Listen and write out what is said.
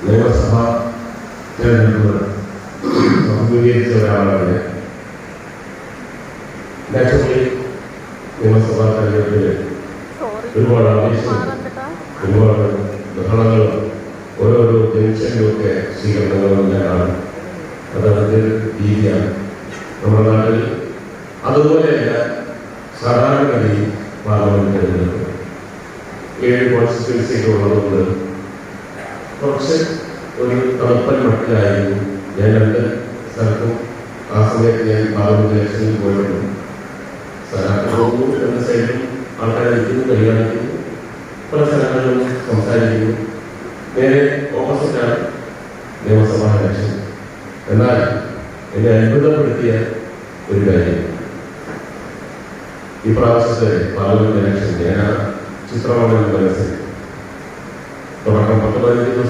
നിയമസഭാ തെരഞ്ഞെടുപ്പ് അഭിമുഖീകരിച്ച ഒരാളാണ്. നാച്ചുറലി നിയമസഭാ തെരഞ്ഞെടുപ്പിൽ ഒരുപാട് ആവേശവും ഒരുപാട് ബഹളങ്ങളും ഓരോരോ ജംഗ്ഷനിലുമൊക്കെ സ്വീകരണങ്ങളുമെല്ലാം അതതിൻ്റെ രീതിയാണ്. നമ്മുടെ നാട്ടിൽ അതുപോലെയല്ല സാധാരണഗതിയിൽ പാർലമെന്റ് തെരഞ്ഞെടുപ്പ് 7 കോൺസ്റ്റിറ്റ്യുവൻസിയൊക്കെ ഉള്ളതുകൊണ്ട് കുറച്ച് ഒരു തണുപ്പൻ മട്ടിലായിരുന്നു. ഞാൻ 2 സ്ഥലത്തും ആ സമയത്ത് ഞാൻ പാർലമെന്റ് ഇലക്ഷനിൽ പോയിട്ടുണ്ട്. സ്ഥാനാർത്ഥി പോകുന്നു, 2 സൈഡിലും ആൾക്കാരെ നിൽക്കുന്നു, പരിഗണിക്കുന്നു, പല സ്ഥലങ്ങളിലും സംസാരിക്കുന്നു. നേരെ ഓപ്പോസിറ്റാണ് നിയമസഭാ ഇലക്ഷൻ. എന്നാൽ എന്നെ അത്ഭുതപ്പെടുത്തിയ ഒരു കാര്യം, ഈ പ്രാവശ്യത്തെ പാർലമെന്റ് ഇലക്ഷൻ ഞാൻ ചിത്രമാണ് മനസ്സിൽ തുടക്കം 10-15 ദിവസം